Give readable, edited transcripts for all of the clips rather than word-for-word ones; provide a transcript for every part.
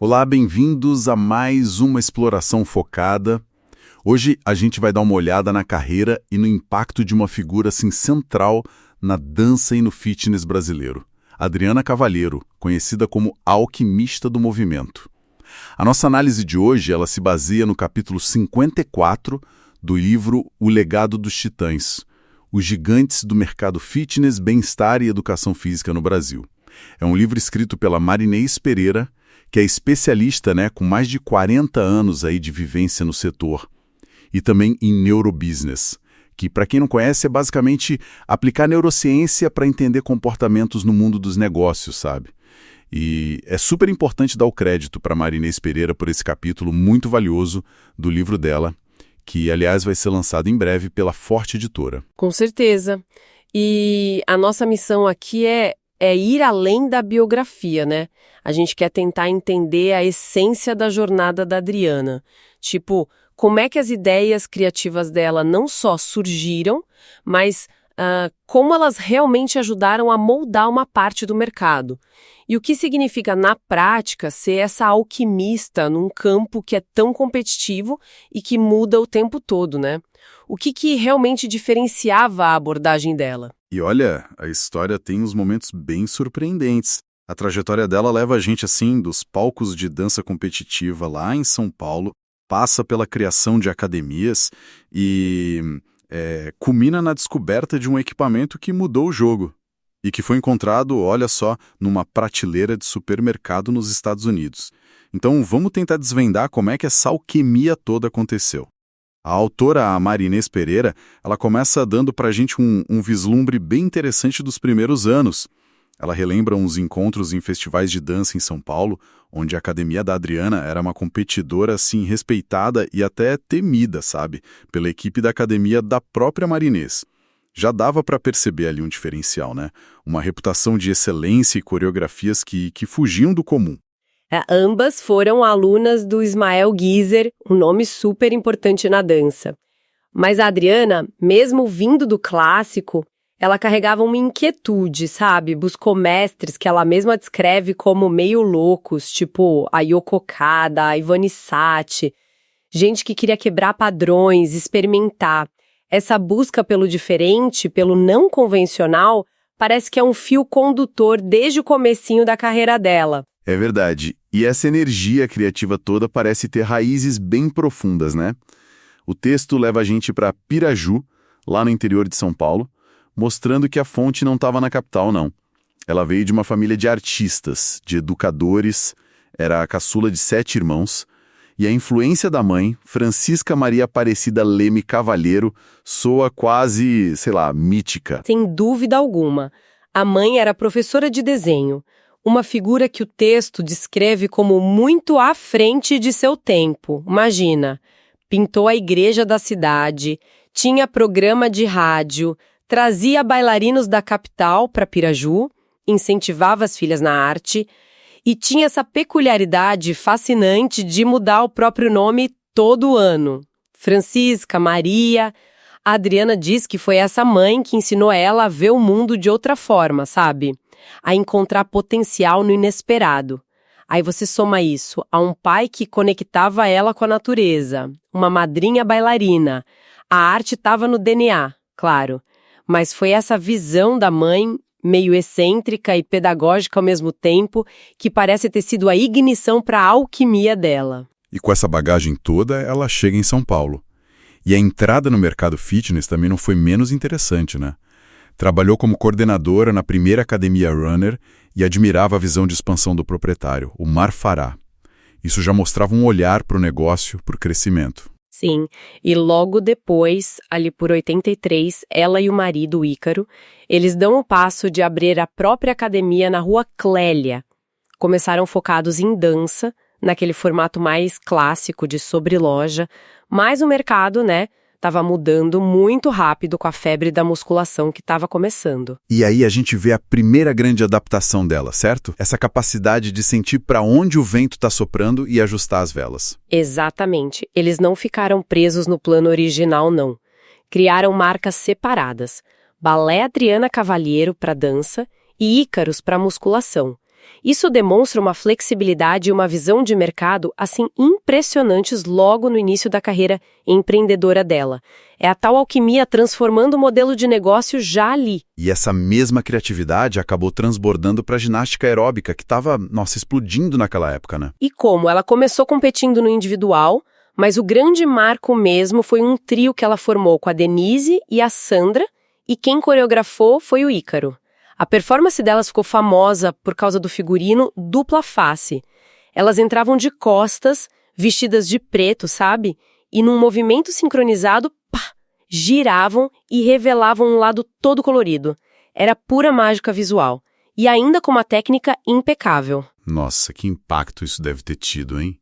Olá, bem-vindos a mais uma exploração focada. Hoje a gente vai dar uma olhada na carreira e no impacto de uma figura assim central na dança e no fitness brasileiro. Adriana Cavalheiro, conhecida como a alquimista do movimento. A nossa análise de hoje ela se baseia no capítulo 54 do livro O Legado dos Titãs, os gigantes do mercado fitness, bem-estar e educação física no Brasil. É um livro escrito pela Marinês Pereira, que é especialista, com mais de 40 anos aí de vivência no setor, e também em neurobusiness, que, para quem não conhece, é basicamente aplicar neurociência para entender comportamentos no mundo dos negócios, sabe? E é super importante dar o crédito para Marinês Pereira por esse capítulo muito valioso do livro dela, que, aliás, vai ser lançado em breve pela Forte Editora. Com certeza. E a nossa missão aqui é ir além da biografia, né? A gente quer tentar entender a essência da jornada da Adriana. Tipo, como é que as ideias criativas dela não só surgiram, mas como elas realmente ajudaram a moldar uma parte do mercado. E o que significa, na prática, ser essa alquimista num campo que é tão competitivo e que muda o tempo todo, né? O que realmente diferenciava a abordagem dela? E olha, a história tem uns momentos bem surpreendentes. A trajetória dela leva a gente, assim, dos palcos de dança competitiva lá em São Paulo, passa pela criação de academias e culmina na descoberta de um equipamento que mudou o jogo e que foi encontrado, olha só, numa prateleira de supermercado nos Estados Unidos. Então, vamos tentar desvendar como é que essa alquimia toda aconteceu. A autora, a Marinês Pereira, ela começa dando pra gente um vislumbre bem interessante dos primeiros anos. Ela relembra uns encontros em festivais de dança em São Paulo, onde a academia da Adriana era uma competidora, assim, respeitada e até temida, sabe? Pela equipe da academia da própria Marinês. Já dava pra perceber ali um diferencial, né? Uma reputação de excelência e coreografias que fugiam do comum. Ambas foram alunas do Ismael Guiser, um nome super importante na dança. Mas a Adriana, mesmo vindo do clássico, ela carregava uma inquietude, sabe? Buscou mestres que ela mesma descreve como meio loucos, tipo a Yoko Okada, a Ivani Sati. Gente que queria quebrar padrões, experimentar. Essa busca pelo diferente, pelo não convencional, parece que é um fio condutor desde o comecinho da carreira dela. É verdade. E essa energia criativa toda parece ter raízes bem profundas, né? O texto leva a gente para Piraju, lá no interior de São Paulo, mostrando que a fonte não estava na capital, não. Ela veio de uma família de artistas, de educadores, era a caçula de 7 irmãos, e a influência da mãe, Francisca Maria Aparecida Leme Cavalheiro, soa quase, mítica. Sem dúvida alguma. A mãe era professora de desenho, uma figura que o texto descreve como muito à frente de seu tempo. Imagina, pintou a igreja da cidade, tinha programa de rádio, trazia bailarinos da capital para Piraju, incentivava as filhas na arte e tinha essa peculiaridade fascinante de mudar o próprio nome todo ano. Francisca, Maria. A Adriana diz que foi essa mãe que ensinou ela a ver o mundo de outra forma, sabe? A encontrar potencial no inesperado. Aí você soma isso a um pai que conectava ela com a natureza, uma madrinha bailarina. A arte estava no DNA, claro. Mas foi essa visão da mãe, meio excêntrica e pedagógica ao mesmo tempo, que parece ter sido a ignição para a alquimia dela. E com essa bagagem toda, ela chega em São Paulo. E a entrada no mercado fitness também não foi menos interessante, né? Trabalhou como coordenadora na primeira academia Runner e admirava a visão de expansão do proprietário, o Mar Fará. Isso já mostrava um olhar para o negócio, para o crescimento. Sim, e logo depois, ali por 83, ela e o marido, o Ícaro, eles dão o passo de abrir a própria academia na Rua Clélia. Começaram focados em dança, naquele formato mais clássico de sobreloja, mas o mercado, estava mudando muito rápido com a febre da musculação que estava começando. E aí a gente vê a primeira grande adaptação dela, certo? Essa capacidade de sentir para onde o vento está soprando e ajustar as velas. Exatamente. Eles não ficaram presos no plano original, não. Criaram marcas separadas. Balé Adriana Cavalheiro para dança e Ícaros para musculação. Isso demonstra uma flexibilidade e uma visão de mercado, assim, impressionantes logo no início da carreira empreendedora dela. É a tal alquimia transformando o modelo de negócio já ali. E essa mesma criatividade acabou transbordando para a ginástica aeróbica, que estava, explodindo naquela época, né? E como? Ela começou competindo no individual, mas o grande marco mesmo foi um trio que ela formou com a Denise e a Sandra, e quem coreografou foi o Ícaro. A performance delas ficou famosa por causa do figurino dupla face. Elas entravam de costas, vestidas de preto, sabe? E num movimento sincronizado, pá, giravam e revelavam um lado todo colorido. Era pura mágica visual. E ainda com uma técnica impecável. Nossa, que impacto isso deve ter tido, hein?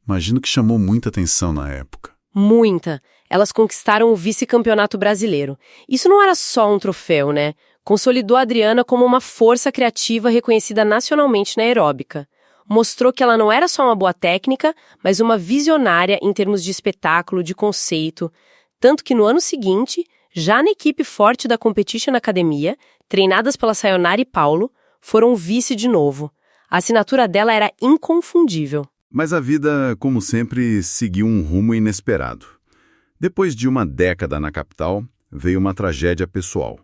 Imagino que chamou muita atenção na época. Muita. Elas conquistaram o vice-campeonato brasileiro. Isso não era só um troféu, né? Consolidou a Adriana como uma força criativa reconhecida nacionalmente na aeróbica. Mostrou que ela não era só uma boa técnica, mas uma visionária em termos de espetáculo, de conceito. Tanto que no ano seguinte, já na equipe forte da Competition Academia, treinadas pela Sayonara e Paulo, foram vice de novo. A assinatura dela era inconfundível. Mas a vida, como sempre, seguiu um rumo inesperado. Depois de uma década na capital, veio uma tragédia pessoal.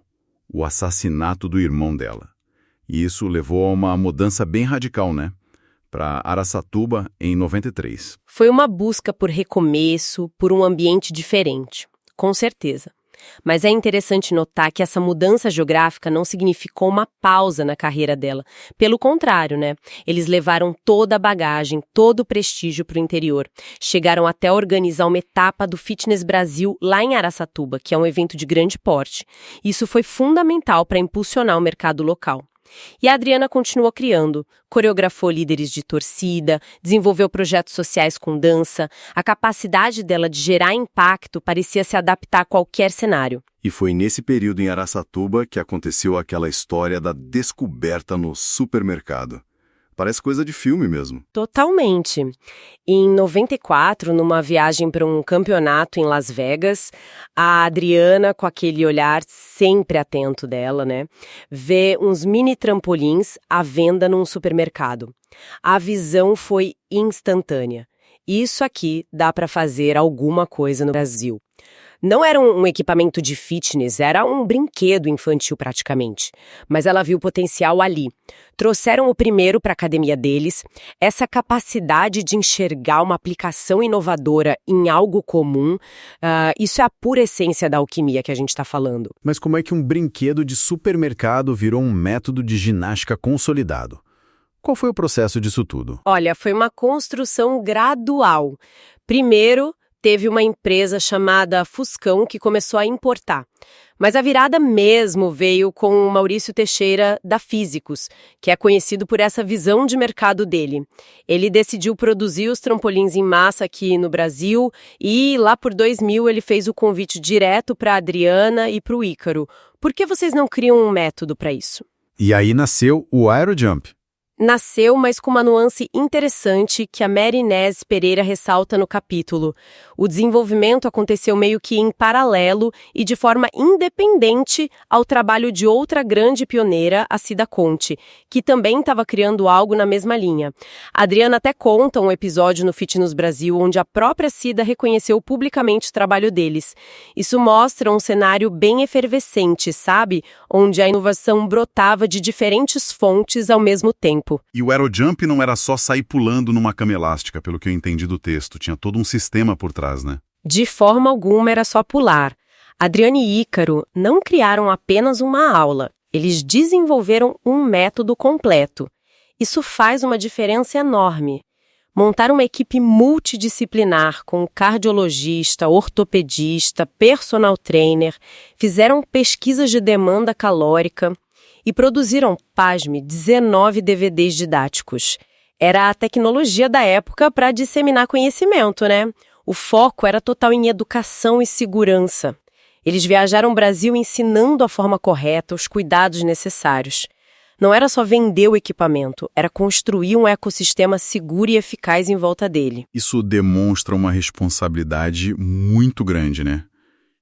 O assassinato do irmão dela. E isso levou a uma mudança bem radical, né? Para Araçatuba, em 93. Foi uma busca por recomeço, por um ambiente diferente, com certeza. Mas é interessante notar que essa mudança geográfica não significou uma pausa na carreira dela. Pelo contrário, né? Eles levaram toda a bagagem, todo o prestígio para o interior. Chegaram até a organizar uma etapa do Fitness Brasil lá em Araçatuba, que é um evento de grande porte. Isso foi fundamental para impulsionar o mercado local. E a Adriana continuou criando, coreografou líderes de torcida, desenvolveu projetos sociais com dança. A capacidade dela de gerar impacto parecia se adaptar a qualquer cenário. E foi nesse período em Araçatuba que aconteceu aquela história da descoberta no supermercado. Parece coisa de filme mesmo. Totalmente. Em 94, numa viagem para um campeonato em Las Vegas, a Adriana, com aquele olhar sempre atento dela, né, vê uns mini trampolins à venda num supermercado. A visão foi instantânea. Isso aqui dá para fazer alguma coisa no Brasil. Não era um equipamento de fitness, era um brinquedo infantil praticamente. Mas ela viu o potencial ali. Trouxeram o primeiro para a academia deles. Essa capacidade de enxergar uma aplicação inovadora em algo comum, isso é a pura essência da alquimia que a gente está falando. Mas como é que um brinquedo de supermercado virou um método de ginástica consolidado? Qual foi o processo disso tudo? Olha, foi uma construção gradual. Primeiro, teve uma empresa chamada Fuscão que começou a importar. Mas a virada mesmo veio com o Maurício Teixeira da Físicos, que é conhecido por essa visão de mercado dele. Ele decidiu produzir os trampolins em massa aqui no Brasil e lá por 2000 ele fez o convite direto para a Adriana e para o Ícaro. Por que vocês não criam um método para isso? E aí nasceu o Aerojump. Nasceu, mas com uma nuance interessante que a Mary Inés Pereira ressalta no capítulo. O desenvolvimento aconteceu meio que em paralelo e de forma independente ao trabalho de outra grande pioneira, a Cida Conte, que também estava criando algo na mesma linha. A Adriana até conta um episódio no Fitness Brasil onde a própria Cida reconheceu publicamente o trabalho deles. Isso mostra um cenário bem efervescente, sabe? Onde a inovação brotava de diferentes fontes ao mesmo tempo. E o Aerojump não era só sair pulando numa cama elástica, pelo que eu entendi do texto. Tinha todo um sistema por trás, né? De forma alguma era só pular. Adriana e Ícaro não criaram apenas uma aula. Eles desenvolveram um método completo. Isso faz uma diferença enorme. Montar uma equipe multidisciplinar com cardiologista, ortopedista, personal trainer, fizeram pesquisas de demanda calórica e produziram, pasme, 19 DVDs didáticos. Era a tecnologia da época para disseminar conhecimento, né? O foco era total em educação e segurança. Eles viajaram o Brasil ensinando a forma correta, os cuidados necessários. Não era só vender o equipamento, era construir um ecossistema seguro e eficaz em volta dele. Isso demonstra uma responsabilidade muito grande, né?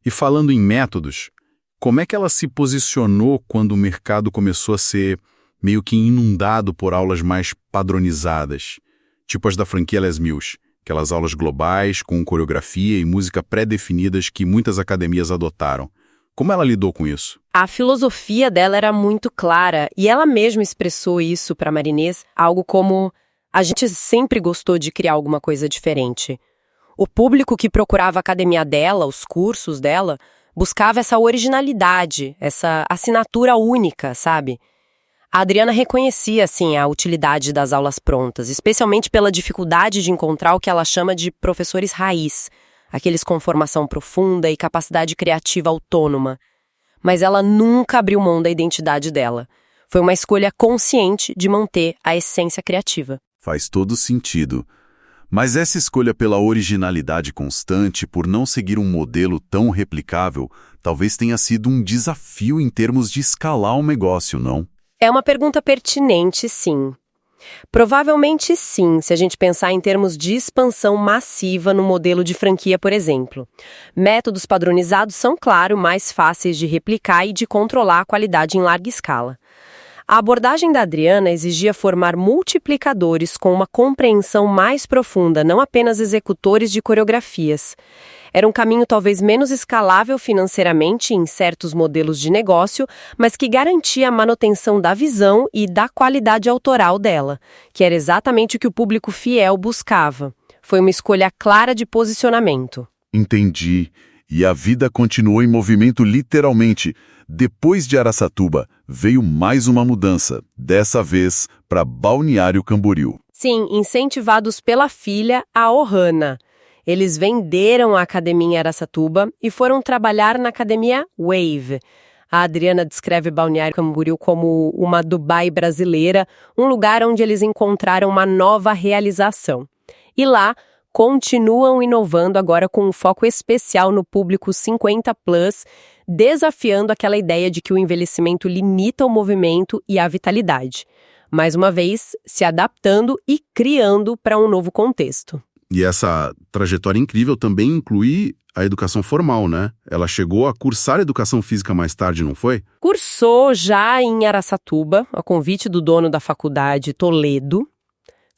E falando em métodos, como é que ela se posicionou quando o mercado começou a ser meio que inundado por aulas mais padronizadas, tipo as da franquia Les Mills, aquelas aulas globais com coreografia e música pré-definidas que muitas academias adotaram. Como ela lidou com isso? A filosofia dela era muito clara e ela mesma expressou isso para Marinês, algo como: a gente sempre gostou de criar alguma coisa diferente. O público que procurava a academia dela, os cursos dela, buscava essa originalidade, essa assinatura única, sabe? A Adriana reconhecia, assim, a utilidade das aulas prontas, especialmente pela dificuldade de encontrar o que ela chama de professores raiz, aqueles com formação profunda e capacidade criativa autônoma. Mas ela nunca abriu mão da identidade dela. Foi uma escolha consciente de manter a essência criativa. Faz todo sentido. Mas essa escolha pela originalidade constante, por não seguir um modelo tão replicável, talvez tenha sido um desafio em termos de escalar um negócio, não? É uma pergunta pertinente, sim. Provavelmente sim, se a gente pensar em termos de expansão massiva no modelo de franquia, por exemplo. Métodos padronizados são, claro, mais fáceis de replicar e de controlar a qualidade em larga escala. A abordagem da Adriana exigia formar multiplicadores com uma compreensão mais profunda, não apenas executores de coreografias. Era um caminho talvez menos escalável financeiramente em certos modelos de negócio, mas que garantia a manutenção da visão e da qualidade autoral dela, que era exatamente o que o público fiel buscava. Foi uma escolha clara de posicionamento. Entendi. E a vida continuou em movimento literalmente. Depois de Araçatuba, veio mais uma mudança, dessa vez para Balneário Camboriú. Sim, incentivados pela filha, a Ohana. Eles venderam a academia em Araçatuba e foram trabalhar na academia Wave. A Adriana descreve Balneário Camboriú como uma Dubai brasileira, um lugar onde eles encontraram uma nova realização. E lá, continuam inovando agora com um foco especial no público 50+, desafiando aquela ideia de que o envelhecimento limita o movimento e a vitalidade. Mais uma vez, se adaptando e criando para um novo contexto. E essa trajetória incrível também inclui a educação formal, né? Ela chegou a cursar educação física mais tarde, não foi? Cursou já em Araçatuba, a convite do dono da faculdade, Toledo.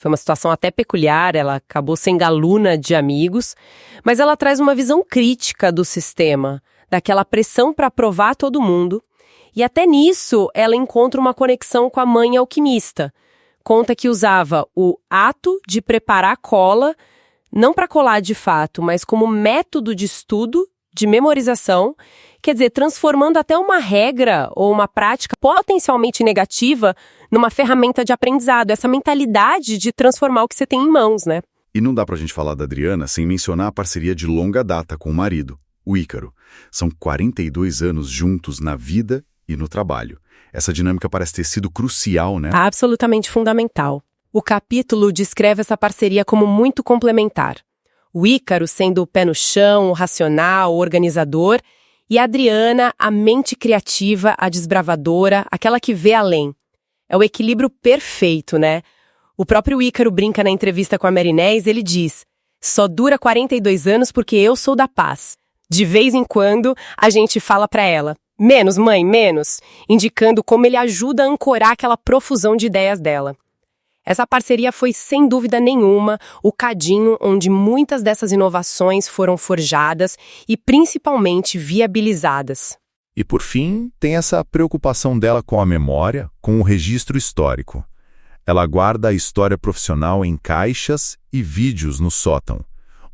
Foi uma situação até peculiar, ela acabou sendo aluna de amigos, mas ela traz uma visão crítica do sistema, daquela pressão para aprovar todo mundo. E até nisso ela encontra uma conexão com a mãe alquimista. Conta que usava o ato de preparar cola, não para colar de fato, mas como método de estudo, de memorização, quer dizer, transformando até uma regra ou uma prática potencialmente negativa numa ferramenta de aprendizado, essa mentalidade de transformar o que você tem em mãos, né? E não dá pra gente falar da Adriana sem mencionar a parceria de longa data com o marido, o Ícaro. São 42 anos juntos na vida e no trabalho. Essa dinâmica parece ter sido crucial, né? Absolutamente fundamental. O capítulo descreve essa parceria como muito complementar. O Ícaro sendo o pé no chão, o racional, o organizador, e a Adriana, a mente criativa, a desbravadora, aquela que vê além. É o equilíbrio perfeito, né? O próprio Ícaro brinca na entrevista com a Marinés, ele diz: só dura 42 anos porque eu sou da paz. De vez em quando, a gente fala pra ela: menos, mãe, menos, indicando como ele ajuda a ancorar aquela profusão de ideias dela. Essa parceria foi, sem dúvida nenhuma, o cadinho onde muitas dessas inovações foram forjadas e, principalmente, viabilizadas. E, por fim, tem essa preocupação dela com a memória, com o registro histórico. Ela guarda a história profissional em caixas e vídeos no sótão.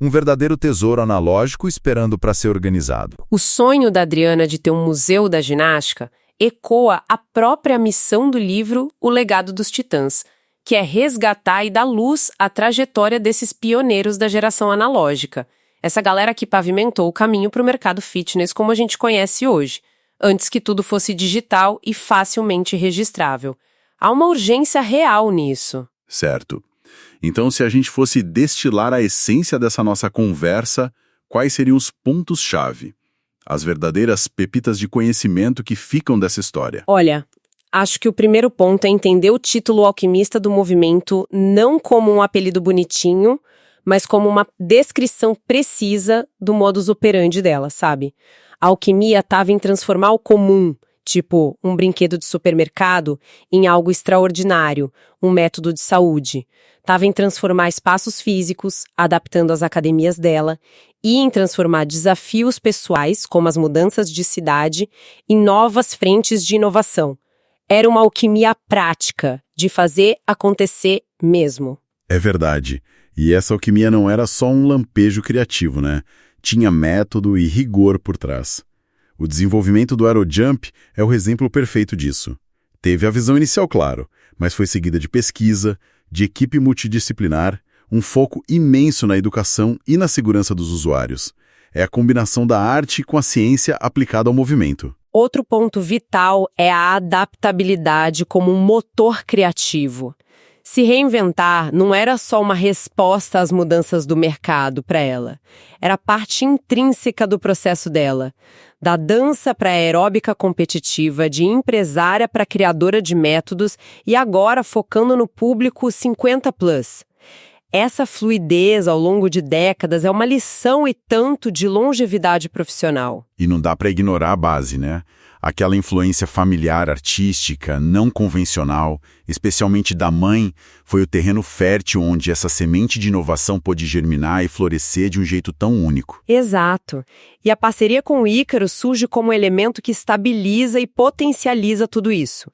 Um verdadeiro tesouro analógico esperando para ser organizado. O sonho da Adriana de ter um museu da ginástica ecoa a própria missão do livro O Legado dos Titãs, que é resgatar e dar luz à trajetória desses pioneiros da geração analógica. Essa galera que pavimentou o caminho para o mercado fitness como a gente conhece hoje, antes que tudo fosse digital e facilmente registrável. Há uma urgência real nisso. Certo. Então, se a gente fosse destilar a essência dessa nossa conversa, quais seriam os pontos-chave? As verdadeiras pepitas de conhecimento que ficam dessa história? Olha, acho que o primeiro ponto é entender o título alquimista do movimento não como um apelido bonitinho, mas como uma descrição precisa do modus operandi dela, sabe? A alquimia estava em transformar o comum, tipo um brinquedo de supermercado, em algo extraordinário, um método de saúde. Estava em transformar espaços físicos, adaptando as academias dela, e em transformar desafios pessoais, como as mudanças de cidade, em novas frentes de inovação. Era uma alquimia prática, de fazer acontecer mesmo. É verdade. E essa alquimia não era só um lampejo criativo, né? Tinha método e rigor por trás. O desenvolvimento do Aerojump é o exemplo perfeito disso. Teve a visão inicial, claro, mas foi seguida de pesquisa, de equipe multidisciplinar, um foco imenso na educação e na segurança dos usuários. É a combinação da arte com a ciência aplicada ao movimento. Outro ponto vital é a adaptabilidade como um motor criativo. Se reinventar não era só uma resposta às mudanças do mercado para ela. Era parte intrínseca do processo dela. Da dança para a aeróbica competitiva, de empresária para criadora de métodos e agora focando no público 50+. Essa fluidez ao longo de décadas é uma lição e tanto de longevidade profissional. E não dá para ignorar a base, né? Aquela influência familiar, artística, não convencional, especialmente da mãe, foi o terreno fértil onde essa semente de inovação pôde germinar e florescer de um jeito tão único. Exato. E a parceria com o Ícaro surge como elemento que estabiliza e potencializa tudo isso.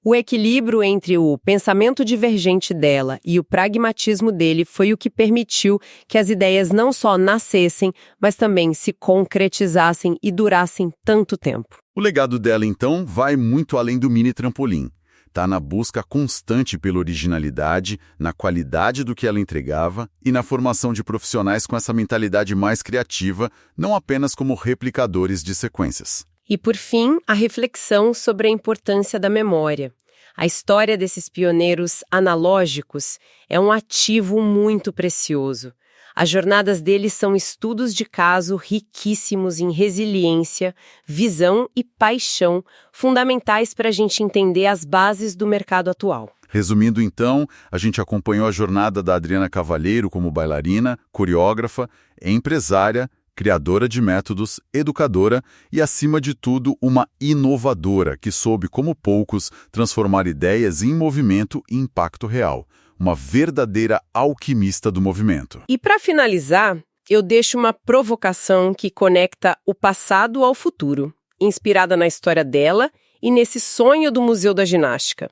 O equilíbrio entre o pensamento divergente dela e o pragmatismo dele foi o que permitiu que as ideias não só nascessem, mas também se concretizassem e durassem tanto tempo. O legado dela, então, vai muito além do mini trampolim. Está na busca constante pela originalidade, na qualidade do que ela entregava e na formação de profissionais com essa mentalidade mais criativa, não apenas como replicadores de sequências. E, por fim, a reflexão sobre a importância da memória. A história desses pioneiros analógicos é um ativo muito precioso. As jornadas deles são estudos de caso riquíssimos em resiliência, visão e paixão, fundamentais para a gente entender as bases do mercado atual. Resumindo, então, a gente acompanhou a jornada da Adriana Cavalheiro como bailarina, coreógrafa, empresária, criadora de métodos, educadora e, acima de tudo, uma inovadora que soube, como poucos, transformar ideias em movimento e impacto real. Uma verdadeira alquimista do movimento. E para finalizar, eu deixo uma provocação que conecta o passado ao futuro, inspirada na história dela e nesse sonho do Museu da Ginástica.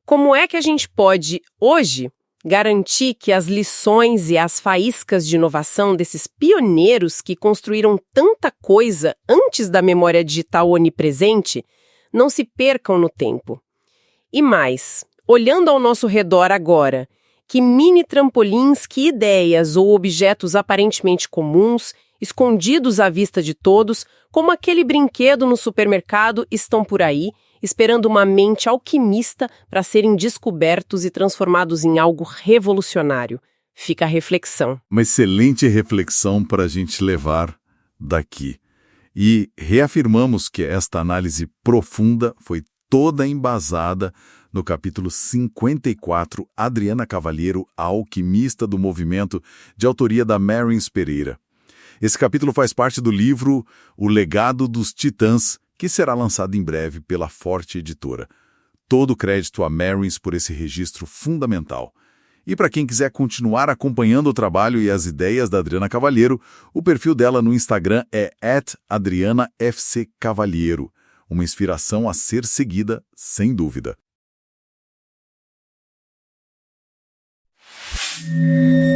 Como é que a gente pode, hoje, garantir que as lições e as faíscas de inovação desses pioneiros que construíram tanta coisa antes da memória digital onipresente não se percam no tempo? E mais, olhando ao nosso redor agora, que mini trampolins, que ideias ou objetos aparentemente comuns, escondidos à vista de todos, como aquele brinquedo no supermercado, estão por aí, esperando uma mente alquimista para serem descobertos e transformados em algo revolucionário. Fica a reflexão. Uma excelente reflexão para a gente levar daqui. E reafirmamos que esta análise profunda foi toda embasada no capítulo 54, Adriana Cavalheiro, a alquimista do movimento, de autoria da Marins Pereira. Esse capítulo faz parte do livro O Legado dos Titãs, que será lançado em breve pela Forte Editora. Todo crédito a Marins por esse registro fundamental. E para quem quiser continuar acompanhando o trabalho e as ideias da Adriana Cavalheiro, o perfil dela no Instagram é @AdrianaFCCavalheiro. Uma inspiração a ser seguida, sem dúvida. Yeah.